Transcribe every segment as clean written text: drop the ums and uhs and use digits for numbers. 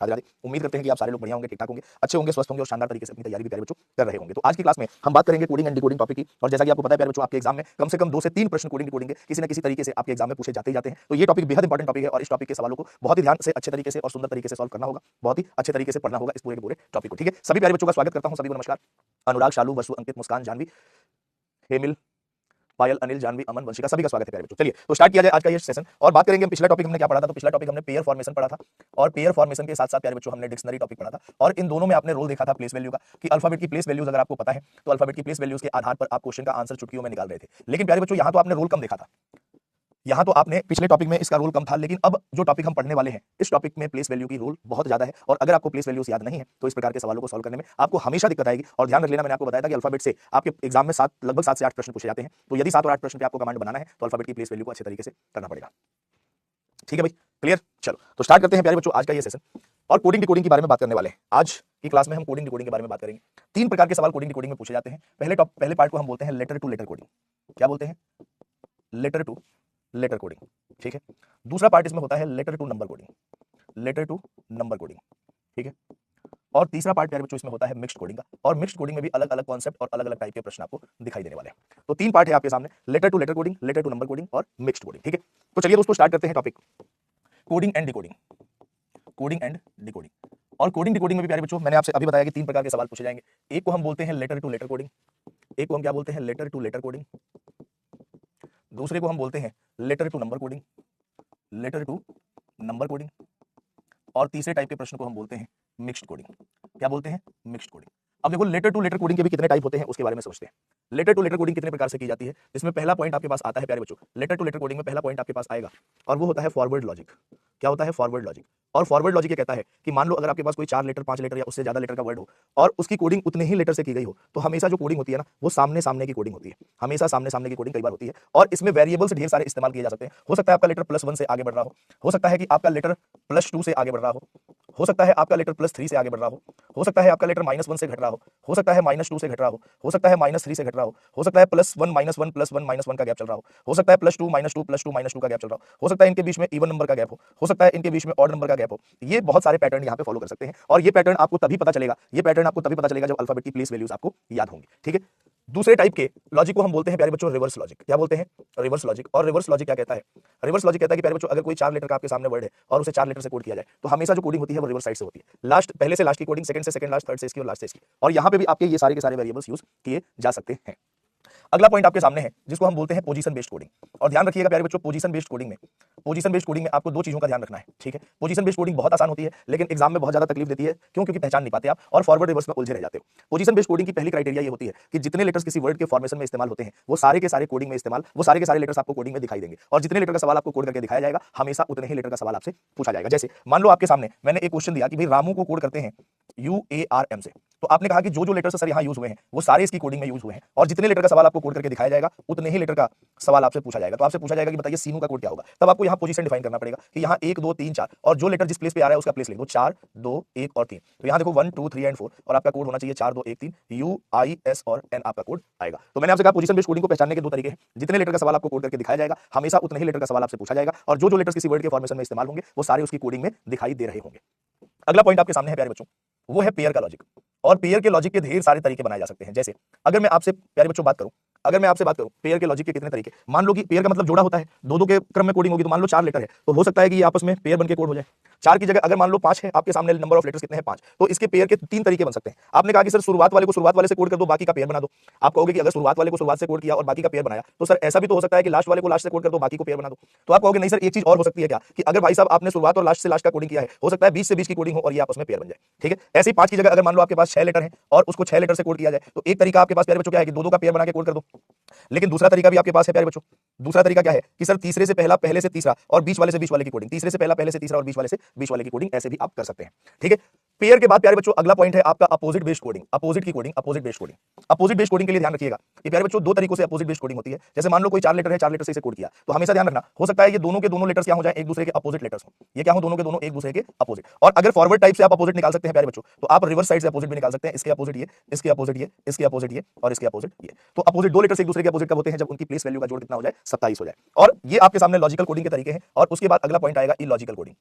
राधे राधे। उम्मीद करते हैं कि आप सारे लोग बढ़िया होंगे, ठीक ठाक होंगे, अच्छे होंगे, स्वस्थ होंगे और शानदार तरीके से अपनी तैयारी भी प्यारे बच्चों कर रहे होंगे। तो आज की क्लास में हम बात करेंगे कोडिंग एंड डिकोडिंग टॉपिक की। और जैसा कि आपको पता है प्यारे बच्चों, आपके एग्जाम में कम से कम 2 से 3 प्रश्न कोडिंग डिकोडिंग के किसी न किसी तरीके से आपके एग्जाम में पूछे जाते ही जाते हैं। तो ये टॉपिक बेहद इंपॉर्टेंट टॉपिक है और इस टॉपिक के सवालों को बहुत ही ध्यान से, अच्छे तरीके से और सुंदर तरीके से सॉल्व करना होगा, बहुत ही अच्छे तरीके से पढ़ना होगा इस पूरे के पूरे टॉपिक को। ठीक है, सभी प्यारे बच्चों का स्वागत करता हूं। सभी को नमस्कार। अनुराग, शालू, वसु, अंकित, मुस्कान, जानवी, हेमिल, पायल, अनिल, जानवी, अमन, वंशिका, सभी का स्वागत है प्यारे बच्चों। चलिए तो स्टार्ट किया जाए आज का ये सेशन और बात करेंगे। पिछला टॉपिक हमने क्या पढ़ा था? तो पिछला टॉपिक हमने पेयर फॉर्मेशन पढ़ा था और पेयर फॉर्मेशन के साथ साथ प्यारे बच्चों हमने डिक्शनरी टॉपिक पढ़ा था और इन दोनों में आपने रोल देखा था प्लेस वैल्यू का, कि अल्फाबेट की प्लेस वैल्यूज अगर आपको पता है तो अल्फाबेट की प्लेस वैल्यूज के आधार पर आप क्वेश्चन का आंसर चुटकियों में निकाल रहे थे। लेकिन प्यारे बच्चों यहाँ तो आपने रोल कम देखा था, यहाँ तो आपने पिछले टॉपिक में इसका रोल कम था, लेकिन अब जो टॉपिक हम पढ़ने वाले हैं इस टॉपिक में प्लेस वैल्यू की रोल बहुत ज्यादा है। और अगर आपको प्लेस वैल्यूज याद नहीं है तो इस प्रकार के सवालों को सॉल्व करने में आपको हमेशा दिक्कत आएगी। और ध्यान रख लेना, मैंने आपको बताया था कि अल्फाबेट से आपके एग्जाम में लगभग 7 से 8 प्रश्न पूछे जाते हैं। तो यदि 7 और 8 प्रश्न पे आपको कमांड बनाना है तो अल्फाबेट की प्लेस वैल्यू को अच्छे तरीके से करना पड़ेगा। ठीक है भाई, क्लियर? चलो तो स्टार्ट करते हैं प्यारे बच्चों आज का ये सेशन और कोडिंग डिकोडिंग के बारे में बात करने वाले हैं। आज की क्लास में हम कोडिंग डिकोडिंग के बारे में बात करेंगे। 3 प्रकार के सवाल कोडिंग डिकोडिंग में पूछे जाते हैं। पहले पार्ट को हम बोलते हैं लेटर टू लेटर कोडिंग। क्या बोलते हैं? Letter to letter coding. ठीक है। दूसरा पार्ट इसमें होता है letter to number coding, letter to number coding. ठीक है। और तीसरा पार्ट प्यारे बच्चों इसमें होता है मिक्स्ड कोडिंग का। और मिक्स्ड कोडिंग में भी अलग अलग कॉन्सेप्ट और अलग अलग टाइप के प्रश्न आपको दिखाई देने वाले हैं। तो 3 पार्ट है आपके सामने, letter to letter coding, letter to number coding और मिक्स्ड कोडिंग। ठीक है, तो चलिए दोस्तों स्टार्ट करते हैं topic coding and decoding. Coding and decoding और कोडिंग डिकोडिंग में भी प्यारे बच्चों मैंने आपसे अभी बताया कि 3 प्रकार के सवाल पूछे जाएंगे। एक को हम बोलते हैं लेटर टू लेटर कोडिंग, एक को हम क्या बोलते हैं? Letter to letter coding. दूसरे को हम बोलते हैं letter to number coding, letter to number coding. और तीसरे टाइप के प्रश्न को हम बोलते हैं मिक्स्ड कोडिंग। क्या बोलते हैं? Mixed coding. अब देखो लेटर टू लेटर कोडिंग के भी कितने टाइप होते हैं उसके बारे में सोचते हैं। लेटर टू लेटर कोडिंग कितने प्रकार से की जाती है? इसमें पहला पॉइंट आपके पास आता है प्यारे बच्चों, लेटर टू लेटर कोडिंग में पहला पॉइंट आपके पास आएगा और वो होता है फॉरवर्ड लॉजिक। क्या होता है? Forward logic. और फॉरवर्ड लॉजिक ये कहता है कि मान लो अगर आपके पास कोई 4 लेटर, 5 लेटर या उससे ज्यादा लेटर का वर्ड हो और उसकी कोडिंग उतने ही लेटर से की गई हो, तो हमेशा जो कोडिंग होती है ना वो सामने सामने की कोडिंग होती है। हमेशा सामने सामने की कोडिंग कई बार होती है और इसमें वेरिएबल्स ढेर सारे इस्तेमाल किए जा सकते हैं। हो सकता है आपका लेटर +1 से आगे बढ़ रहा हो सकता है कि आपका लेटर +2 से आगे बढ़ रहा हो सकता है आपका लेटर +3 से आगे बढ़ रहा हो सकता है आपका लेटर -1 से घट रहा हो सकता है -2 से घट रहा हो सकता है -3 से घट रहा हो सकता है +1 -1 +1 -1 का गैप चल रहा हो सकता है +2 -2 +2 -2 का गैप चल रहा हो सकता है इनके बीच में इवन नंबर का गैप हो सकता है इनके बीच में ऑड नंबर का गैप हो। ये बहुत सारे पैटर्न यहाँ पे फॉलो कर सकते हैं और ये पैटर्न आपको तभी पता चलेगा जब अल्फाबेट की प्लेस वैल्यूज आपको याद होंगी। ठीक है। दूसरे टाइप के लॉजिक को हम बोलते हैं प्यारे बच्चों रिवर्स लॉजिक। क्या बोलते हैं? Reverse logic. और रिवर्स लॉजिक क्या कहता है? रिवर्स लॉजिक कहता है कि प्यारे बच्चों अगर कोई 4 लेटर का आपके सामने वर्ड है और उसे 4 लेटर से कोड किया जाए तो हमेशा जो कोडिंग होती है वो रिवर्स साइड से होती है। लास्ट पहले से लास्ट की कोडिंग, सेकंड से सेकंड लास्ट, थर्ड से इसकी और लास्ट से इसकी। और यहाँ पे भी आपके ये सारे के सारे वेरिएबल्स यूज किए जा सकते हैं। अगला पॉइंट आपके सामने है जिसको हम बोलते हैं पोजीशन बेस्ड कोडिंग। और ध्यान रखिएगा प्यारे बच्चों, पोजीशन बेस्ड कोडिंग में आपको 2 चीजों का ध्यान रखना है। ठीक है। पोजीशन बेस्ड कोडिंग बहुत आसान होती है लेकिन एग्जाम में बहुत ज्यादा तकलीफ देती है। क्योंकि पहचान नहीं पाते आप और फॉरवर्ड रिवर्स में उलझे रह जाते हो। पोजीशन बेस्ड कोडिंग की पहली क्राइटेरिया ये होती है कि जितने लेटर्स किसी वर्ड के फॉर्मेशन में इस्तेमाल होते हैं वो सारे के सारे कोडिंग में इस्तेमाल, वो सारे के सारे लेटर्स आपको कोडिंग में दिखाई देंगे और जितने लेटर का सवाल आपको कोड करके दिखाया जाएगा हमेशा उतने ही लेटर का सवाल आपसे पूछा जाएगा। जैसे मान लो आपके सामने मैंने एक क्वेश्चन दिया कि भाई रामू को कोड करते हैं UARM से, तो आपने कहा कि जो लेटर्स सर यहाँ यूज हुए हैं वो सारे इसकी कोडिंग में यूज हुए हैं और जितने लेटर का सवाल आपको कोड करके दिखाया जाएगा उतने ही लेटर का सवाल आपसे पूछा जाएगा। तो आपसे पूछा जाएगा कि बताइए सीनू का कोड क्या होगा। तब आपको यहाँ पोजीशन डिफाइन करना पड़ेगा कि यहाँ 1 2 3 4 और जो लेटर जिस प्लेस पे आ रहा है उसका प्लेस लिख दो 4 2 1 और 3। तो यहाँ देखो 1 2 3 एंड 4 और आपका कोड होना चाहिए 4 2 1 3 UIS और N आपका कोड आएगा। तो मैंने आपसे कहा पोजीशन बेस्ड कोडिंग को पहचानने के 2 तरीके हैं। जितने लेटर का सवाल आपको कोड करके दिखाया जाएगा हमेशा उतने ही लेटर का सवाल आपसे पूछा जाएगा और जो लेटर्स किसी वर्ड के फॉर्मेशन में इस्तेमाल होंगे वो सारे उसकी कोडिंग में दिखाई दे रहे होंगे। अगला पॉइंट आपके सामने है प्यारे बच्चों, वो है पेयर का लॉजिक। और पेयर के लॉजिक के ढेर सारे तरीके बनाए जा सकते हैं। जैसे अगर मैं आपसे प्यारे बच्चों बात करूं पेयर के लॉजिक के कितने तरीके, मान लो कि पेयर का मतलब जोड़ा होता है, 2 के क्रम में कोडिंग होगी। तो मान लो 4 लेटर है तो हो सकता है कि ये आपस में पेयर बनके कोड हो जाए। 4 की जगह अगर मान लो 5 है, आपके सामने नंबर ऑफ लेटर्स कितने हैं 5, तो इसके पेयर के 3 तरीके बन सकते हैं। आपने कहा कि सर शुरुआत वाले को शुरुआत वाले से कोड कर दो, बाकी का पेयर बना दो। आप कहोगे कि अगर शुरुआत वाले को शुरुआत से कोड किया और बाकी का पेयर बनाया तो सर ऐसा भी तो हो सकता है कि लास्ट वाले को लास्ट से कोड कर दो, बाकी को पेयर बना दो। तो आप कहोगे नहीं सर एक चीज और हो सकती है क्या, कि अगर भाई साहब आपने शुरुआत और लास्ट से लास्ट का कोडिंग किया है, हो सकता है 20 से 20 की कोडिंग हो और ये आपस में पेयर बन जाए। ठीक है। ऐसे ही 5 की जगह अगर मान लो आपके पास 6 लेटर है और उसको 6 लेटर से कोड किया जाए तो एक तरीका आपके पास प्यारे बच्चों क्या है कि 2 का पेयर बना के कोड कर दो। लेकिन दूसरा तरीका भी आपके पास है प्यारे बच्चों। दूसरा तरीका क्या है कि सर तीसरे से पहला, पहले से तीसरा और बीच वाले से बीच वाले की कोडिंग, तीसरे से पहला, पहले से तीसरा और बीच वाले से बीच वाले की कोडिंग, ऐसे भी आप कर सकते हैं। ठीक है। पेयर के बाद प्यारे बच्चों अगला पॉइंट है आपका अपोजिट बेस्ड कोडिंग। अपोजिट की coding, opposite based coding. Opposite based coding के लिए ध्यान रखिएगा कि प्यारे बच्चों 2 तरीकों से अपोजिट बेस्ड कोडिंग होती है। जैसे मान लो कोई 4 लेटर है, 4 लेटर से इसे कोड किया तो हमेशा ध्यान रखना, हो सकता है ये दोनों के दोनों लेटर्स क्या हो जाए, एक दूसरे के अपोजिट लेटर्स हो। ये क्या हो, दोनों के दोनों एक दूसरे के अपोजिट। और अगर फॉरवर्ड टाइप से आप अपोजिट निकाल सकते हैं प्यारे बच्चों तो आप रिवर्स साइड से अपोजिट भी निकाल सकते हैं। इसके अपोजिट ये, इसके अपोजिट ये, इसके अपोजिट ये और इसके अपोजिट ये। तो अपोजिट 2 लेटर्स एक दूसरे के अपोजिट कब होते हैं, जब उनकी प्लेस वैल्यू का जोड़ कितना हो जाए, 27 हो जाए। और ये आपके सामने लॉजिकल कोडिंग के तरीके हैं। और उसके बाद अगला पॉइंट आएगा इलॉजिकल कोडिंग।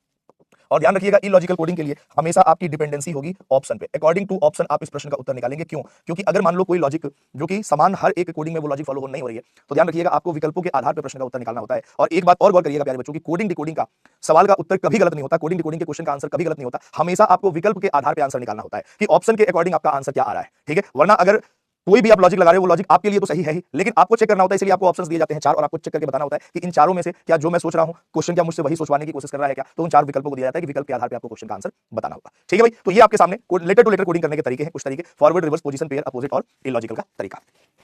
और ध्यान रखिएगा इलॉजिकल कोडिंग के लिए हमेशा आपकी डिपेंडेंसी होगी ऑप्शन पे। अकॉर्डिंग टू ऑप्शन आप इस प्रश्न का उत्तर निकालेंगे। क्यों? क्योंकि अगर मान लो कोई लॉजिक जो कि समान हर एक कोडिंग में वो लॉजिक फॉलो नहीं हो रही है, तो ध्यान रखिएगा आपको विकल्पों के आधार पर प्रश्न का उत्तर निकालना होता है। और एक बात और गौर करिएगा प्यारे बच्चों की कोडिंग डिकोडिंग का सवाल का उत्तर कभी गलत नहीं होता, कोडिंग डिकोडिंग के क्वेश्चन का आंसर कभी गलत नहीं होता। हमेशा आपको विकल्प के आधार पर आंसर निकालना होता है कि ऑप्शन के अकॉर्डिंग आपका आंसर क्या आ रहा है, ठीक है। वरना अगर कोई भी आप लॉजिक लगा रहे हो वो लॉजिक आपके लिए तो सही है ही, लेकिन आपको चेक करना होता है, इसलिए आपको ऑप्शंस दिए जाते हैं चार, और आपको चेक करके बताना होता है कि इन चारों में से क्या जो मैं सोच रहा हूं क्वेश्चन क्या मुझसे वही सोचवाने की कोशिश कर रहा है क्या। तो उन चार विकल्पों को दिया जाता है कि विकल्प के आधार पर आपको क्वेश्चन का आंसर बताना होगा, ठीक है भाई। तो ये आपके सामने लेटर टू लेटर कोडिंग करने के तरीके हैं, कुछ तरीके forward, reverse, position, pair, opposite और इलॉजिकल का तरीका।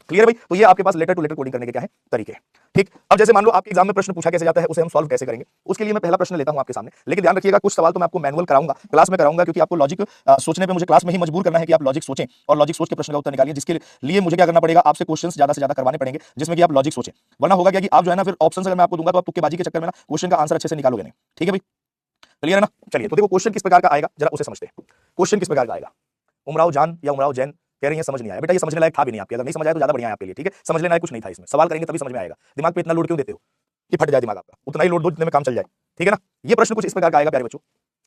क्लियर भाई? तो ये आपके पास लेटर टू लेटर कोडिंग करने के क्या है तरीके हैं, ठीक। अब जैसे मान लो आपके एग्जाम में प्रश्न पूछा कैसे जाता है, उसे हम सॉल्व कैसे करेंगे, उसके लिए मैं पहला प्रश्न लेता हूं आपके सामने। लेकिन ध्यान रखिएगा कुछ सवाल तो मैं आपको मैनुअल कराऊंगा, क्लास में कराऊंगा, क्योंकि आपको लॉजिक सोचने पे मुझे क्लास में ही मजबूर करना है कि आप लॉजिक सोचें और लॉजिक सोच के प्रश्न का उत्तर निकालिए। जिसके लिए मुझे क्या करना पड़ेगा, आपसे क्वेश्चंस ज्यादा से ज्यादा करवाने पड़ेंगे जिसमें कि आप लॉजिक सोचें। वरना होगा क्या कि आप जो है ना फिर ऑप्शन अगर मैं आपको दूंगा तो आप तुक्केबाजी के चक्कर में ना क्वेश्चन का आंसर अच्छे से निकालोगे नहीं, ठीक है भाई। क्लियर है ना? चलिए तो देखो क्वेश्चन किस प्रकार का आएगा जरा उसे समझते हैं। क्वेश्चन किस प्रकार का आएगा, उमराव जान या उमराव जैन कह रही है समझ नहीं आया। बेटा ये समझने लायक था भी नहीं आपके, अगर नहीं समझ आया तो ज्यादा बढ़िया है आपके लिए, ठीक है। समझने लायक कुछ नहीं था इसमें, सवाल करेंगे तभी समझ में आएगा। दिमाग पे इतना लोड क्यों देते हो कि फट जाए दिमाग आपका, उतना ही लोड दो जितने में काम चल जाए, ठीक है ना। ये प्रश्न कुछ इस प्रकार का आएगा प्यारे बच्चों।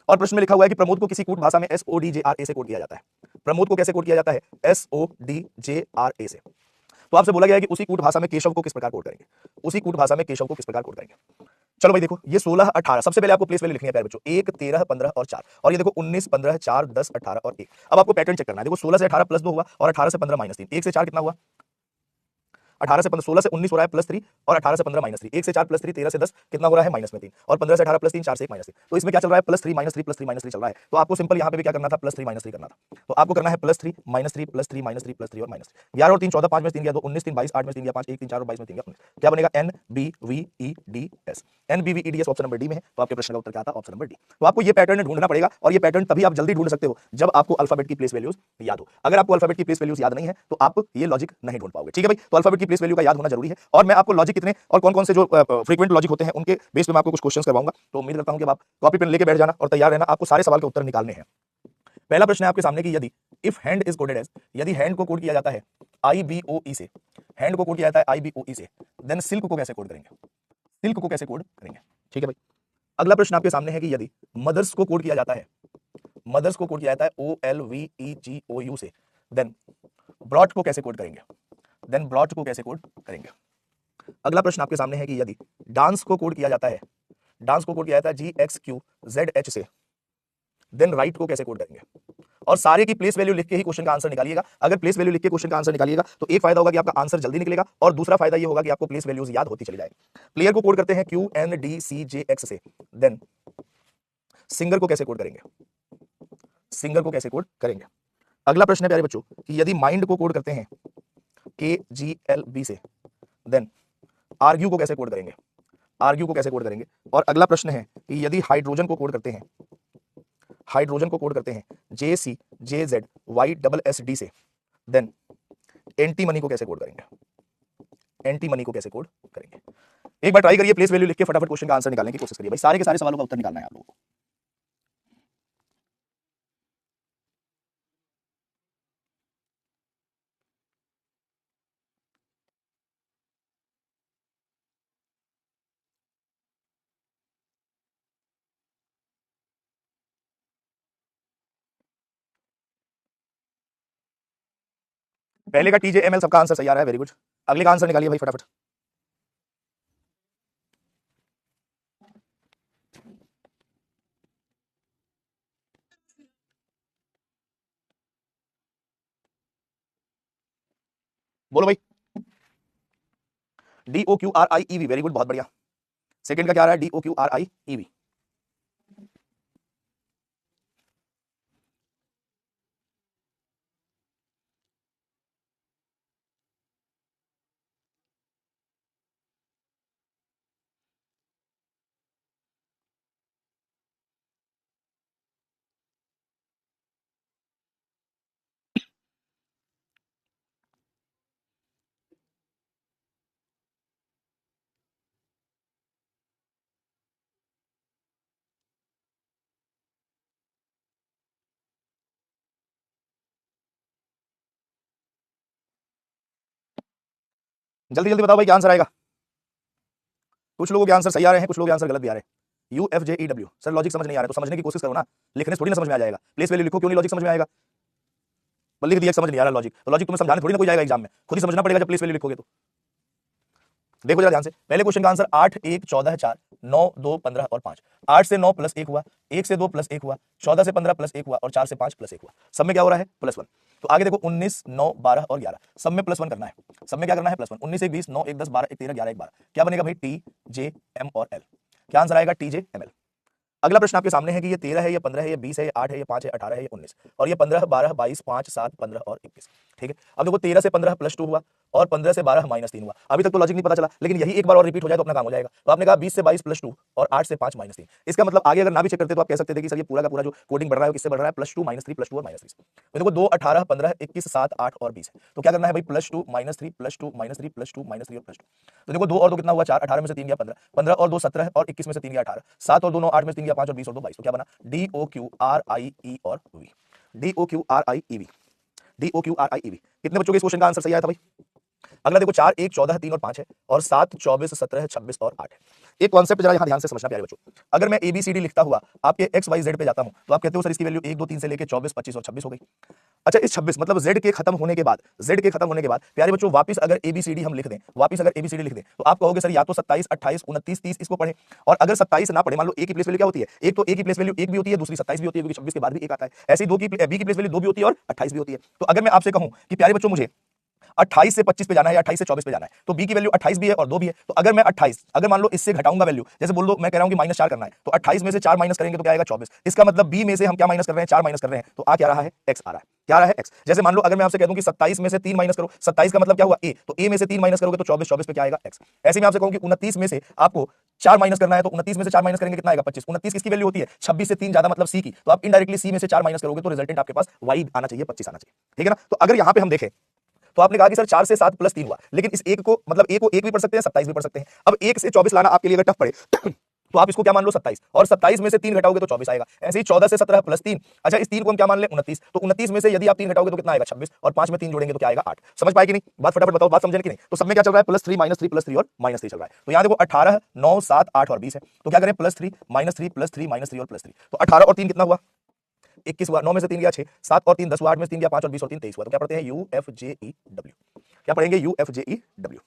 और प्रश्न में लिखा हुआ है कि प्रमोद को किसी कूट भाषा में SODJRA से कोड किया जाता है। प्रमोद को कैसे कोड किया जाता है? SODJRA से। तो आपसे बोला गया है कि उसी कूट भाषा में केशव को किस प्रकार कोड करेंगे, उसी कूट भाषा में केशव को किस प्रकार कोड करेंगे। चलो भाई देखो ये 16 18 सबसे पहले आपको प्लेस वैल्यू लिखनी है प्यारे बच्चों, 1 13 15 और 4, और ये देखो 19 15 4 10 18 और 1। अब आपको पैटर्न चेक करना है। देखो 16 से 18 प्लस 2 हुआ और 18 से 15 माइनस 3, 1 से 4 कितना हुआ, 18 से 15 16 से 19 हो रहा है प्लस 3, और 18 से 15 माइनस 3, 1 से 4 प्लस 3 13 से 10 कितना हो रहा है माइनस में 3, और 15 से 18 प्लस 3 4 से 1 माइनस 3। तो इसमें क्या चल रहा है प्लस 3 माइनस 3 प्लस 3 माइनस 3 चल रहा है। तो आपको सिंपल यहाँ पे भी क्या करना था, प्लस 3 माइनस 3 करना था। तो आपको करना है plus 3 minus 3 plus 3 minus 3 plus 3 और माइनस 3। 11 और 3 14, 5 में 3 गया 2, 19 3 22, 8 में 3 गया 5, 1 3 4 और 22 में 3 गया 19। क्या बनेगा NBVEDS। NBVEDS option number D में है, तो आपके प्रश्न का उत्तर क्या था, ऑप्शन नंबर डी। तो आपको ये पैटर्न ढूंढना पड़ेगा, और ये पैटर्न तभी आप जल्दी ढूंढ सकते हो जब आपको अल्फाबेट की प्लेस वैल्यूज याद हो। अगर आपको अल्फाबेट की प्लेस वैल्यूज याद नहीं है तो आप ये लॉजिक नहीं ढूंढ पाओगे, ठीक है भाई। तो अल्फाबेट की प्लेस वैल्यू का याद होना जरूरी है, और मैं आपको लॉजिक कितने और कौन कौन से जो फ्रीक्वेंट लॉजिक होते हैं उनके बेस पे मैं आपको कुछ क्वेश्चंस करवाऊंगा। तो उम्मीद करता हूं कि अब आप कॉपी पेन लेके बैठ जाना और तैयार रहना, आपको सारे सवाल के उत्तर निकालने हैं। पहला प्रश्न है आपके सामने कि यदि if hand is coded as, यदि हैंड को कोड किया जाता है IBOE से, हैंड को कोड किया जाता है IBOE से, देन सिल्क को कैसे कोड करेंगे, सिल्क को कैसे कोड करेंगे, ठीक है भाई। अगला प्रश्न आपके सामने है कि यदि मदर्स को कोड किया जाता है, मदर्स को कोड किया जाता है OLVEGOU से, देन ब्रॉट को कैसे कोड करेंगे, देन ब्रॉट को कैसे कोड करेंगे। अगला प्रश्न आपके सामने है कि यदि डांस को कोड किया जाता है, डांस को कोड किया जाता है GXQZH से, देन राइट को कैसे कोड करेंगे। और सारे की प्लेस वैल्यू लिख के ही क्वेश्चन का आंसर निकालिएगा। अगर प्लेस वैल्यू लिख के क्वेश्चन का आंसर निकालिएगा तो एक फायदा होगा कि आपका आंसर जल्दी निकलेगा, और दूसरा फायदा ये होगा कि आपको प्लेस वैल्यूज याद होती चली जाएगी। प्लेयर को कोड करते हैं QNDCJX से, देन सिंगर को कैसे कोड करेंगे, सिंगर को कैसे कोड करेंगे। अगला प्रश्न है प्यारे बच्चों कि यदि माइंड को कोड करते हैं KGLB से, देन आर्ग्यू को कैसे कोड करेंगे, आर्ग्यू को कैसे कोड करेंगे। और अगला प्रश्न है कि यदि हाइड्रोजन को कोड करते हैं, हाइड्रोजन को कोड करते हैं JCJZYSSD से, देन एंटी मनी को कैसे कोड करेंगे, एंटी मनी को कैसे कोड करेंगे। एक बार ट्राई करिए, प्लेस वैल्यू लिख के फटाफट क्वेश्चन का आंसर निकालने की कोशिश करिए भाई, सारे के सारे सवालों का उत्तर निकालना है आप लोगों को। पहले का TJML सबका आंसर सही आ रहा है, वेरी गुड। अगले का आंसर निकालिए भाई फटाफट। बोलो भाई। DOQRIEV, वेरी गुड, बहुत बढ़िया। सेकंड का क्या आ रहा है, DOQRIEV। जल्दी जल्दी बताओ भाई क्या आंसर आएगा। कुछ लोगों के आंसर सही आ रहे हैं, कुछ लोगों के आंसर गलत भी आ रहे हैं। UFJEW। सर लॉजिक समझ नहीं आ रहा तो समझने की कोशिश करो ना, लिखने से थोड़ी ना समझ में आ जाएगा। प्लेस वैल्यू लिखो, क्यों नहीं लॉजिक समझ में आएगा? बस लिख दिया समझ नहीं आ रहा लॉजिक, तो लॉजिक तुम्हें समझाने थोड़ी ना कोई जाएगा एग्जाम में, खुद ही समझना पड़ेगा जब प्लेस वैल्यू लिखोगे तो। देखो जरा ध्यान से, पहले क्वेश्चन का आंसर 8 1 14 4 9 2 15 और 5। 8 से 9 प्लस 1 हुआ, 1 से 2 प्लस 1 हुआ, 14 से 15 प्लस 1 हुआ और 4 से 5 प्लस 1 हुआ। सब में क्या हो रहा है? +1। तो आगे देखो 19 9 12 और 11, सब में +1 करना है। सब में क्या करना है? +1। 19 1 20 9 1 10 12 1 13 11 1 12। क्या बनेगा भाई? T J M और L। क्या आंसर आएगा? T J M L। अगला प्रश्न आपके सामने है कि ये 13 है, ये 15 है, ये 20 है, ये 8 है, ये 5 है, 18 है, ये 19 और ये 15 12 22 5 7 15 और 21। ठीक है, अब देखो 13 से 15 +2 हुआ और 15 से 12 -3 हुआ। अभी तक तो लॉजिक नहीं पता चला, लेकिन यही एक बार और रिपीट हो जाए तो अपना काम हो जाएगा। तो आपने कहा 20 से 22 +2 और 8 से 5 -3। इसका मतलब आगे अगर ना भी चेक करते तो आप कह सकते थे कि सर ये पूरा का पूरा जो कोडिंग बढ़ रहा है वो किससे बढ़ रहा है? +2 -3 +2 और -3। तो देखो 2 18 15 21 7 8 और 20 है, तो क्या करना है भाई? +2 -3 +2 -3 +2 -3 और +2। तो देखो 2 और 2 कितना हुआ? 4। 18 में से 3 गया 15, 15 और 2 17 और 21 में से 3 गया 18, 7 और 2 9 8 में से 3 गया 5 और 20 और 2 22। तो क्या बना? DOQRIE और V। DOQRIEV। DOQRIEV। कितने बच्चों के इस क्वेश्चन का आंसर सही आया था भाई? अगला देखो 4 1 14 3 और 5 है और 7 24 17 26 और 8 है। एक कॉन्सेप्ट जरा यहां ध्यान से समझना प्यारे बच्चों। अगर मैं ABCD लिखता हुआ आपके XYZ पे जाता हूं तो आप कहते हो सर इसकी वैल्यू 1 2 3 से लेके 24 25 और 26 हो गई। अच्छा, इस 26 मतलब Z के खत्म होने के बाद, Z के खत्म होने के बाद प्यारे बच्चों वापस अगर ABCD हम लिख दें, वापस अगर ABCD लिख दें तो आप कहोगे सर या तो 27 28 29 30 इसको पढ़ें, और अगर 27 ना पढ़े, मान लो A की प्लेस वैल्यू क्या होती है? एक तो A की प्लेस वैल्यू 1 भी होती है, दूसरी 27 भी होती है क्योंकि 26 के बाद भी 1 आता है। ऐसे ही 2 की B की प्लेस वैल्यू 2 भी होती है और 28 भी होती है। तो अगर मैं आपसे कहूं कि प्यारे बच्चों मुझे 28 से 25 पे जाना है या 28 से 24 पे जाना है, तो B की वैल्यू 28 भी है और 2 भी है। तो अगर मैं 28, अगर मान लो इससे घटाऊंगा वैल्यू, जैसे बोल दो मैं कह रहा हूं कि -4 करना है, तो 28 में से 4 माइनस करेंगे तो क्या आएगा? 24। इसका मतलब B में से हम क्या माइनस कर रहे हैं? 4 माइनस कर रहे हैं, तो आ क्या रहा है? X आ रहा है। क्या आ रहा है? X। जैसे मान लो अगर मैं आपसे कह दूं कि 27 में से 3 माइनस करो, 27 का मतलब क्या हुआ? A। तो A में से 3 माइनस करोगे तो 24, 24 पे क्या आएगा? X। ऐसे में आपसे कहूं कि 29 में से आपको 4 माइनस करना है, तो 29 में से 4 माइनस करेंगे कितना आएगा? 25। 29 किसकी वैल्यू होती है? 26 से 3 ज्यादा मतलब C की, तो आप इनडायरेक्टली C में से 4 माइनस करोगे तो रिजल्टेंट आपके पास Y आना चाहिए, 25 आना चाहिए। ठीक है ना? तो अगर यहां पे हम देखें तो आपने कहा कि सर 4 से 7 + 3 हुआ, लेकिन इस एक को मतलब A को 1 भी पढ़ सकते हैं, 27 भी पढ़ सकते हैं। अब 1 से 24 लाना आपके लिए अगर टफ पड़े तो आप इसको क्या मान लो? 27, और 27 में से 3 घटाओगे तो 24 आएगा। ऐसे ही 14 से 17 + 3, अच्छा इस 3 को हम क्या मान लें? 29। तो 29 में से यदि आप 3 घटाओगे तो कितना आएगा? 26, और 5 में 3 जोड़ेंगे तो क्या आएगा? 8। समझ पाए कि नहीं? बात फटाफट बताओ, बात समझे कि नहीं? तो सब में क्या चल रहा है? +3 -3 +3 और -3 चल रहा है। तो यहां देखो 18 9 7 8 और 20 है, तो क्या करें? +3 -3 +3 -3 और +3। तो 18 और 3 कितना हुआ? 21 हुआ। 9 में से 3 गया 6, 7 और 3 10 हुआ, 8 में से 3 गया 5 और 20 और 3 23 हुआ। तो क्या पढ़ते हैं? UFJEW। क्या पढ़ेंगे? UFJEW।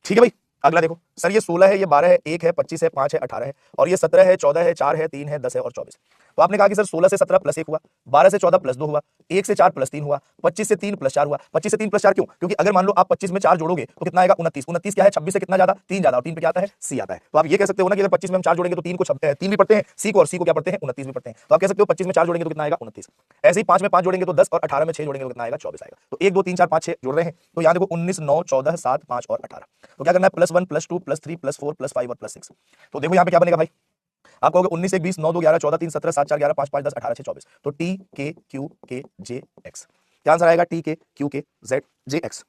ठीक है भाई। अगला देखो सर ये 16 है, ये 12 है, 1 है, 25 है, 5 है, 18 है, और ये 17 है, 14 है, 4 है, 3 है, 10 है और 24। तो आपने कहा कि सर 16 से 17 + 1 हुआ, 12 से 14 + 2 हुआ, 1 से 4 + 3 हुआ, 25 से 3 + 4 हुआ। 25 से 3 + 4 क्यों? क्योंकि अगर मान लो आप 25 में 4 जोड़ोगे तो कितना आएगा? 29। 29 क्या है? 26 से कितना ज्यादा? 3 ज्यादा, और 3 पे क्या आता है? C आता है। तो आप ये कह सकते हो ना कि अगर 25 में हम 4 जोड़ेंगे तो 3 को 3 भी पढ़ते हैं C को, और C को क्या पढ़ते हैं? 29 भी पढ़ते हैं। तो आप कह सकते हो 25 में 4 जोड़ेंगे तो कितना आएगा? 29। ऐसे ही 5 में 5 जोड़ेंगे तो 10, और 18 में 6 जोड़ेंगे तो कितना आएगा? 24 आएगा। तो 1 2 3 4 5 6 जोड़ रहे हैं, तो यहां देखो 19 9 14 7 5 और 18। तो क्या करना है? +1 +2 +3 +4 +5 और +6। तो देखो यहाँ पे क्या बनेगा भाई? आप कहोगे 19 1 20 9 2 11 14 3 17 7 4 11 5 5 10 18 6 24। तो T K Q K J X। क्या आंसर आएगा? T K Q K Z J X।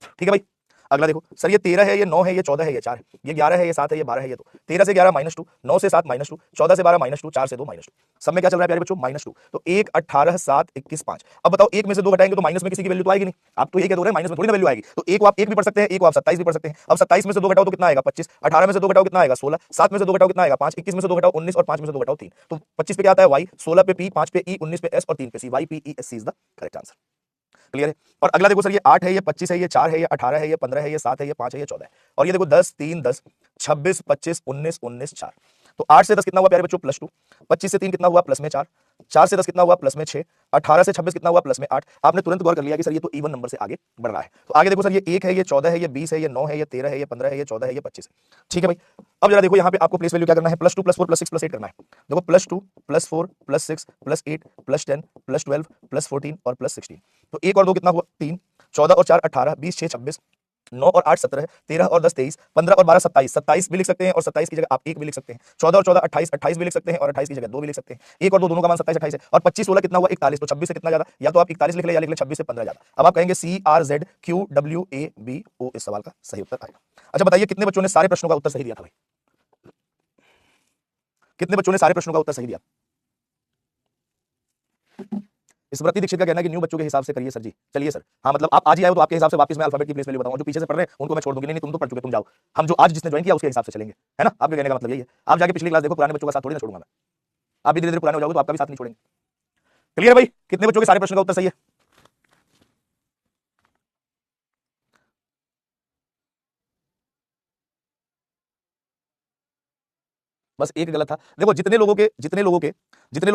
ठीक है भाई। अगला देखो सर ये 13 है, ये 9 है, ये 14 है, ये 4 है, ये 11 है, ये 7 है, ये 12 है, ये 2। 13 से 11 -2, 9 से 7 -2, 14 से 12 -2, 4 से 2 -2। सब में क्या चल रहा है प्यारे बच्चों? -2। तो 1 18 7 21 5। अब बताओ 1 में से 2 घटाएंगे तो माइनस में किसी की वैल्यू तो आएगी नहीं। आप तो ये कह रहे हैं माइनस में थोड़ी ना वैल्यू आएगी। तो 1 को आप 1 भी पढ़ सकते हैं, 1 को आप 27 भी पढ़ सकते हैं। अब 27 में से 2 घटाओ तो कितना आएगा? 25। 18 में से 2 घटाओ कितना आएगा? 16। 7 में से 2 घटाओ कितना आएगा? 5। 21 में से 2 घटाओ 19, और 5 में से 2 घटाओ 3। तो 25 पे क्या आता है? Y, 16 पे P, 5 पे E, 19 पे S और 3 पे C। YPESC is the correct answer. Clear है? और अगला देखो सर ये 8 है, ये 25 है, ये 4 है, ये 18 है, ये 15 है, ये 7 है, ये 5 है, ये 14 है, और ये देखो 10 3 10 26 25 19 19 4। तो 8 से 10 कितना हुआ प्यारे बच्चों? +2। 25 से 3 कितना हुआ? +4। 4 से 10 कितना हुआ? +6। 18 से 26 कितना हुआ? +8। आपने तुरंत गौर कर लिया कि सर ये तो इवन नंबर से आगे बढ़ रहा है। तो आगे देखो सर ये 1 है, ये 14 है, ये 20 है, ये 9 है, ये 13 है, ये 15 है, ये 14 है, ये 25 है। ठीक है भाई। अब जरा देखो यहाँ पे आपको प्लेस वैल्यू क्या करना है? +2 +4 +6 +8 करना है। देखो +2 +4 +6 +8 +10 +12 +14 और +16। तो 1 और 2 कितना हुआ? 3। 14 और 4 18, 20 6 26, 9 और 8 17, 13 और 10 23, 15 और 12 27। 27 भी लिख सकते हैं और 27 की जगह आप 1 भी लिख सकते हैं। 14 और 14 28, 28 भी लिख सकते हैं और 28 की जगह 2 भी लिख सकते हैं। 1 और 2 दोनों का मान 27 28 है, और 25 16 कितना हुआ? 41। तो 26 से कितना ज्यादा? या तो आप 41 लिख ले या लिख ले 26 से 15 ज्यादा। अब आप कहेंगे CRZQWABO इस सवाल का सही उत्तर आएगा। अच्छा बताइए कितने बच्चों ने सारे प्रश्नों का उत्तर सही दिया था भाई? कितने बच्चों ने सारे प्रश्नों का उत्तर सही दिया? स्मृति दीक्षित का कहना है कि न्यू बच्चों के हिसाब से करिए सर जी। चलिए सर, हाँ मतलब आप आज ही आए हो तो आपके हिसाब से वापस मैं अल्फाबेट की प्लेस वैल्यू बताऊंगा, जो पीछे से पढ़ रहे हैं उनको मैं छोड़ दूंगी, नहीं तुम तो पढ़ चुके, तुम जाओ, हम जो आज जिसने ज्वाइन किया उसके हिसाब से चलेंगे, है ना। आपके कहने का मतलब यही है, आप जाके पिछली क्लास देखो, पुराने बच्चों का साथ थोड़ी ना छोड़ूंगा मैं, आप भी धीरे धीरे पुराने हो जाओगे तो आपका भी साथ नहीं छोड़ेंगे। क्लियर है भाई, कितने बच्चों के सारे प्रश्न का उत्तर सही है? बस एक गलत था। देखो जितने लोगों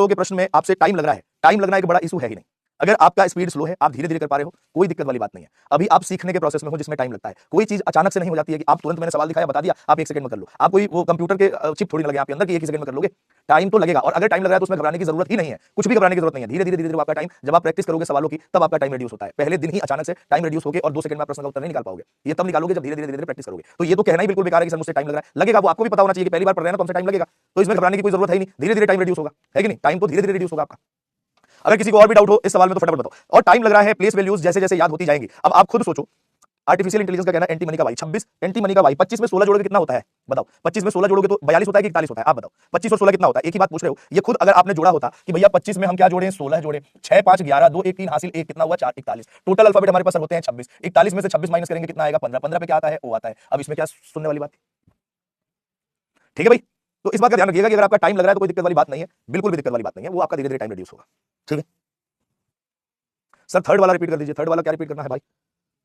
के प्रश्न में आपसे टाइम लग रहा है, टाइम लगना एक बड़ा इशू है ही नहीं। अगर आपका स्पीड स्लो है, आप धीरे धीरे कर पा रहे हो, कोई दिक्कत वाली बात नहीं है। अभी आप सीखने के प्रोसेस में हो जिसमें टाइम लगता है। कोई चीज अचानक से नहीं हो जाती है कि आप तुरंत, मैंने सवाल दिखाया बता दिया आप एक सेकंड में कर लो। आप कोई वो कंप्यूटर के चिप थोड़ी ना लगे आपके अंदर कि एक ही सेकंड में कर लोगे, टाइम तो लगेगा। और अगर टाइम लग रहा है तो उसमें घबराने की जरूरत ही नहीं है, कुछ भी घबराने की जरूरत नहीं है। धीरे धीरे धीरे धीरे आपका टाइम, जब आप प्रैक्टिस करोगे सवालों की, तब आपका टाइम रिड्यूस होता है। पहले दिन ही अचानक से टाइम रिड्यूस होकर और 2 सेकंड में आप प्रश्न का उत्तर नहीं निकाल पाओगे। ये तब निकालोगे जब धीरे धीरे धीरे प्रैक्टिस करोगे। तो ये तो कहना ही बिल्कुल बेकार है कि सर मुझसे टाइम लग रहा है, लगेगा। वो आपको भी पता होना चाहिए कि पहली बार पढ़ रहे हैं ना तो हमसे टाइम लगेगा, तो इसमें घबराने की कोई जरूरत है ही नहीं। धीरे धीरे टाइम रिड्यूस होगा, है कि नहीं? टाइम तो धीरे धीरे रिड्यूस होगा आपका। अगर किसी को और भी डाउट हो इस सवाल में तो फटाफट बताओ। और टाइम लग रहा है, प्लेस वैल्यूज जैसे जैसे याद होती जाएंगी। अब आप खुद सोचो, आर्टिफिशियल इंटेलिजेंस का कहना है एंटी मनी का वाई 26, एंटी मनी का वाई 25 में 16 जोड़ोगे कितना होता है बताओ? 25 में 16 जोड़ोगे तो 42 होता है कि 41 होता है? आप बताओ 25 और 16 कितना होता है? एक ही बात पूछ रहे हो। ये खुद अगर आपने जोड़ा होता कि भैया 25 में हम क्या जोड़े, 16 जोड़े, 6 5 11 2 1 3 हासिल 1 कितना हुआ 4 41। टोटल अल्फाबेट हमारे पास होते हैं 26। 41 में से 26 माइनस करेंगे कितना आएगा? 15। 15 पे क्या आता है? ओ आता है। अब इसमें क्या सुनने वाली बात? ठीक है भाई, तो इस बात का ध्यान रखिएगा कि अगर आपका टाइम लग रहा है तो कोई दिक्कत वाली बात नहीं है, बिल्कुल भी दिक्कत वाली बात नहीं है। वो आपका धीरे धीरे टाइम रिड्यूस होगा। ठीक है सर, थर्ड वाला रिपीट कर दीजिए। थर्ड वाला क्या रिपीट करना है भाई?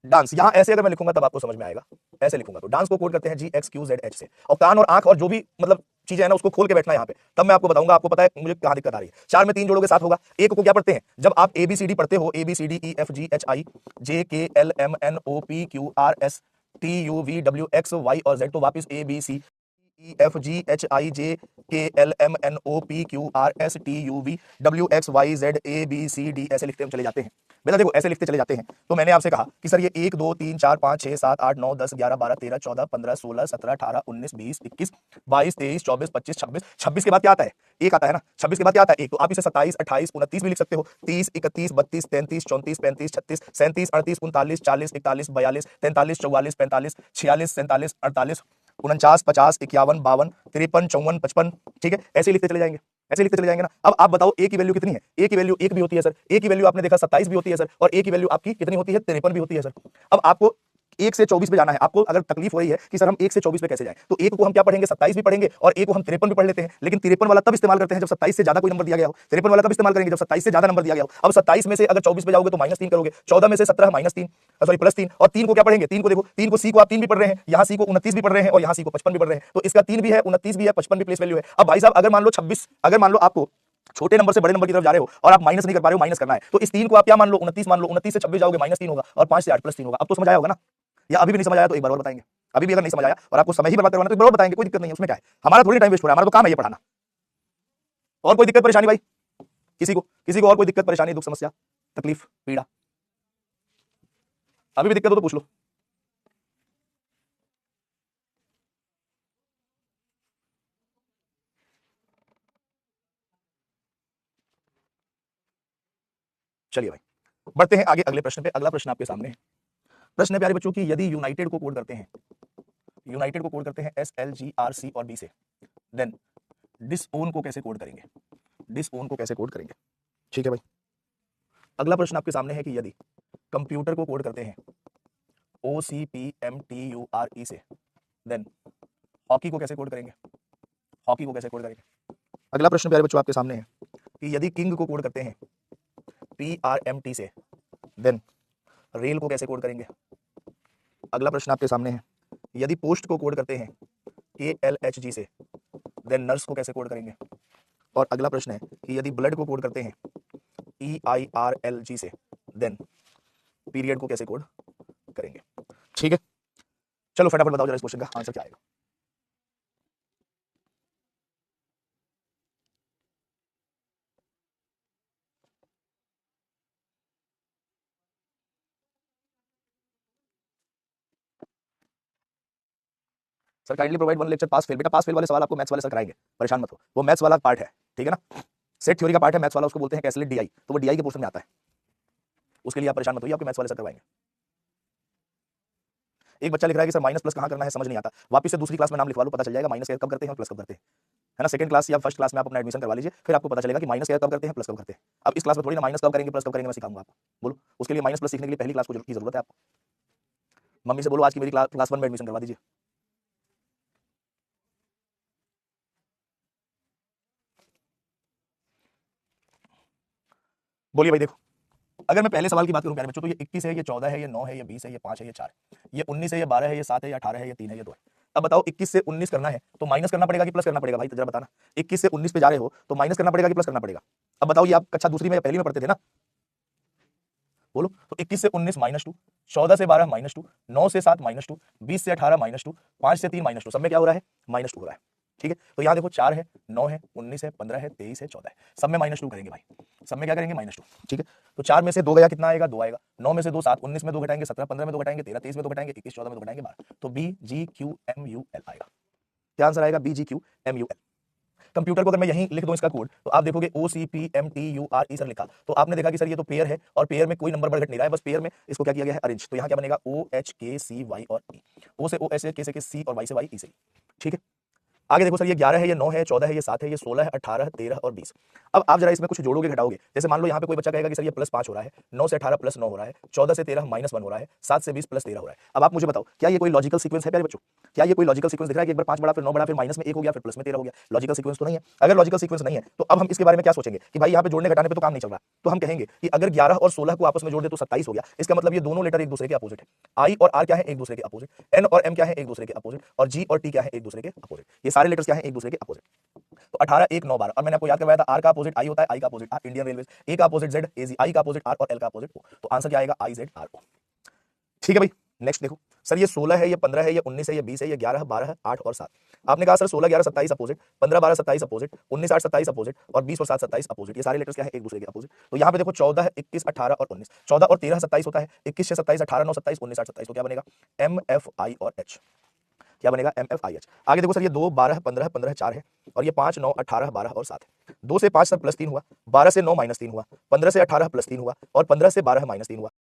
डांस। यहां ऐसे अगर मैं लिखूंगा तब आपको समझ में आएगा। ऐसे लिखूंगा तो डांस को कोड करते हैं GXQZH से। और कान और आंख और जो भी मतलब चीजें है ना उसको खोल के बैठना यहाँ पे, तब मैं आपको बताऊंगा। आपको पता है मुझे कहां दिक्कत आ रही है। 4 में 3 जोड़ोगे 7 होगा। एक को क्या पढ़ते हैं जब आप ABCD पढ़ते हो? ABCDEFGHIJKLMNOPQRSTUVWXY और Z। तो वापिस ABCDEFGHIJKLMNOPQRSTUVWXYZ ABCD ऐसे लिखते हम चले जाते हैं। बेटा देखो ऐसे लिखते चले जाते हैं। तो मैंने आपसे कहा कि सर ये 1 2 3 4 5 6 7 8 9 10 11 12 13 14 15 16 17 18 19 20 21 22 23 24 25 26। 26 के बाद क्या आता है? एक आता है ना। 26 के बाद क्या आता है? एक। तो आप इसे 27 28 29 भी लिख सकते हो। 30 31 32 33 34 35 36 37 38 39 40 41 42 43 44 45 46 47 48 49 50 51 52 53 54 55। ठीक है, ऐसे लिखते चले जाएंगे, ऐसे लिखते चले जाएंगे ना। अब आप बताओ ए की वैल्यू कितनी है? ए की वैल्यू 1 भी होती है सर। ए की वैल्यू आपने देखा 27 भी होती है सर। और ए की वैल्यू आपकी कितनी होती है? 53 भी होती है सर। अब आपको 1 से 24 पे जाना है। आपको अगर तकलीफ हो रही है कि सर हम 1 से 24 पे कैसे जाएं, तो एक को हम क्या पढ़ेंगे? 27 भी पढ़ेंगे और एक को हम 53 भी पढ़ लेते हैं। लेकिन 53 वाला तब इस्तेमाल करते हैं जब 27 से ज्यादा कोई नंबर दिया गया हो। 53 वाला तब इस्तेमाल करेंगे जब 27 से ज्यादा नंबर दिया गया हो। अब 27 में से अगर 24 पे जाओगे तो -3 करोगे। 14 में से 17 -3, सॉरी +3। और 3 को क्या पढ़ेंगे? 3 को देखो, 3 को सी को आप 3 भी पढ़ रहे हैं, यहाँ सी को 29 भी पढ़ रहे हैं और यहाँ सी को 55 भी पढ़ रहे हैं। तो इसका 3 भी है, 29 भी है, 55 भी प्लेस वैल्यू है। अब भाई साहब अगर मान लो 26, अगर मान लो आपको छोटे नंबर से बड़े नंबर की तरफ जा रहे हो और आप माइनस नहीं कर पा रहे हो, माइनस करना है, तो इस 3 को आप क्या मान लो? 29 मान लो। 29 से 26 जाओगे -3 होगा और 5 से 8 +3 होगा। अब तो समझ आया होगा ना? या अभी भी नहीं समझ आया तो एक बार और बताएंगे। अभी भी अगर नहीं समझ आया और आपको समय ही बर्बाद करवाना तो एक बार और बताएंगे, कोई दिक्कत नहीं है उसमें। क्या है, हमारा थोड़ी टाइम वेस्ट हो रहा है, हमारा तो काम है ये पढ़ाना। और कोई दिक्कत परेशानी भाई? किसी को और कोई दिक्कत परेशानी, दुख समस्या तकलीफ पीड़ा? अभी भी दिक्कत हो तो पूछ लो। चलिए भाई बढ़ते हैं आगे अगले प्रश्न पे। अगला प्रश्न आपके सामने है। प्रश्न है प्यारे बच्चों की, यदि यूनाइटेड को कोड करते हैं, यूनाइटेड को कोड करते हैं SLGRC और B से, देन डिसओन को कैसे कोड करेंगे? डिसओन को कैसे कोड करेंगे? ठीक है भाई, अगला प्रश्न आपके सामने है कि यदि कंप्यूटर को कोड करते हैं OCPMTURE से, देन हॉकी को कैसे कोड करेंगे? हॉकी को कैसे कोड करेंगे? अगला प्रश्न प्यारे बच्चों आपके सामने है कि यदि किंग को कोड करते हैं PRMT से, देन रेल को कैसे कोड करेंगे? अगला प्रश्न आपके सामने है, यदि पोस्ट को कोड करते हैं KLHG से, देन नर्स को कैसे कोड करेंगे? और अगला प्रश्न है कि यदि ब्लड को कोड करते हैं EIRLG से, देन पीरियड को कैसे कोड करेंगे? ठीक है, चलो फटाफट बताओ जरा इस क्वेश्चन का आंसर क्या आएगा। Sir kindly provide one lecture pass fail. बेटा पास फेल वाले सवाल आपको मैथ्स वाले सर कराएंगे, परेशान मत हो। वो मैथ्स वाला पार्ट है, ठीक है ना। सेट थ्योरी का पार्ट है मैथ्स वाला, उसको बोलते हैं कैसलेट DI। तो वो DI के पोर्शन में आता है, उसके लिए आप परेशान मत होइए, आपके मैथ्स वाले सर करवाएंगे। एक बच्चा लिख रहा है कि सर माइनस प्लस कहाँ करना है समझ नहीं आता। वापस से दूसरी क्लास में नाम लिखवा लो, पता चल जाएगा माइनस कब करते हैं और प्लस कब करते हैं। है ना। सेकंड क्लास या फर्स्ट क्लास में आप अपना एडमिशन करवा लीजिए, फिर आपको पता चलेगा कि माइनस कब करते हैं, प्लस कब करते हैं। अब इस क्लास में थोड़ी ना माइनस कब करेंगे प्लस कब करेंगे मैं सिखाऊंगा आपको। बोलो, उसके लिए माइनस प्लस सीखने के लिए पहली क्लास की जरूरत है आपको। मम्मी से बोलो आज की मेरी क्लास 1 में एडमिशन करवा दीजिए। बोलिए भाई। देखो, अगर मैं पहले सवाल की बात करूं प्यारे बच्चों, तो ये 21 है, ये 14 है, ये 9 है, ये 20 है, ये 5 है, ये 4 है, ये 19 है, ये 12 है, ये 7 है, ये 18 है, ये 3 है, ये 2 है। अब बताओ 21 से 19 करना है तो माइनस करना पड़ेगा कि प्लस करना पड़ेगा भाई, तो जरा बताना। 21 से 19 पे जा रहे हो तो माइनस करना पड़ेगा कि प्लस करना पड़ेगा। अब बताओ, ये आप कक्षा दूसरी में या पहली में पढ़ते थे ना। बोलो, तो 21 से 19 -2, 14 से 12 -2, 9 से 7 -2, 20 से 18 -2, 5 से 3 -2, सब में क्या हो रहा है, -2 हो रहा है। ठीक है, तो यहाँ देखो 4 है, 9 है, 19 है, 15 है, 23 है, 14 है, सब में -2 करेंगे भाई, सब में क्या करेंगे, -2। ठीक है, तो 4 में से 2 गया, कितना आएगा, 2 आएगा। 9 में से 2 7, 19 में 2 घटाएंगे 17, 15 में 2 घटाएंगे 13, 23 में 2 घटाएंगे 21, 14 में 2 घटाएंगे 12, तो BGQMUL आएगा। क्या आंसर आएगा, BGQMUL। कंप्यूटर को अगर मैं यहीं लिख दूं इसका कोड, तो आप देखोगे OCPMTURE सर लिखा, तो आपने देखा कि सर ये तो पेयर है और पेयर में कोई नंबर बढ़ घट नहीं रहा है, बस पेयर में इसको क्या किया गया है, अरेंज। तो यहाँ क्या बनेगा, OHKCY और E, O से O ऐसे, K से K, C और Y से Y, E से। ठीक है, आगे देखो सर, ये 11 है, ये 9 है, 14 है, ये 7 है, ये 16 है, 18, 13 और 20। अब आप जरा इसमें कुछ जोड़ोगे घटाओगे। जैसे मान लो यहाँ पे कोई बच्चा कहेगा कि सर ये +5 हो रहा है, 9 से 18 +9 हो रहा है, 14 से 13 -1 हो रहा है, 7 से 20 +13 हो रहा है। अब आप मुझे बताओ, क्या ये कोई लॉजिकल सीक्वेंस है प्यारे बच्चों? क्या ये कोई लॉजिकल सीक्वेंस दिख रहा है कि एक बार 5 बढ़ा, फिर 9 बढ़ा, फिर माइनस में 1 हो गया, फिर प्लस में 13 हो गया? लॉजिकल सीक्वेंस तो नहीं है। अगर लॉजिकल सीक्वेंस नहीं है तो अब हम इसके बारे में क्या सोचेंगे कि भाई यहाँ पे जोड़ने घटाने पे तो काम नहीं चल रहा, तो हम कहेंगे कि अगर 11 और 16 को आपस में जोड़ दे तो 27 हो गया। इसका मतलब ये दोनों लेटर एक दूसरे के अपोजिट है। आई और आर क्या है, एक दूसरे के अपोजिट। एन और एम क्या है, एक दूसरे के अपोजिट। और जी और टी क्या है, एक दूसरे के अपोजिट। ये सारे लेटर्स क्या है, एक दूसरे के अपोजिट। तो 18 1 9 12, और मैंने आपको याद करवाया था आर का अपोजिट आई होता है, आई का अपोजिट आर, इंडियन रेलवे। ए का अपोजिट जेड, एजी, आई का अपोजिट आर और एल का अपोजिट ओ। तो आंसर क्या आएगा, आई जेड आर ओ। ठीक है भाई, नेक्स्ट देखो सर, ये 16 है, ये 15 है, ये 19 है, ये 20 है, ये 11 12 8 और 7। आपने कहा सर 16 11 27 अपोजिट, 15 12 27 अपोजिट, 19 8 27 अपोजिट और 20 और 7 27 अपोजिट। ये सारे लेटर्स क्या है, एक दूसरे के अपोजिट। तो यहाँ पे देखो 14 21 18 और 19, 14 और 13 27 होता है, 21 6 27 18 9 27 19 8 27। तो क्या बनेगा, MFI और H। क्या बनेगा, MFIH। आगे देखो सर, ये 2 12 15 15 4 है, और ये 5 9 18 12 और 7 है। 2 से 5 सर +3 हुआ, 12 से 9 -3 हुआ, 15 से 18 +3 हुआ, और 15 से 12 -3 हुआ।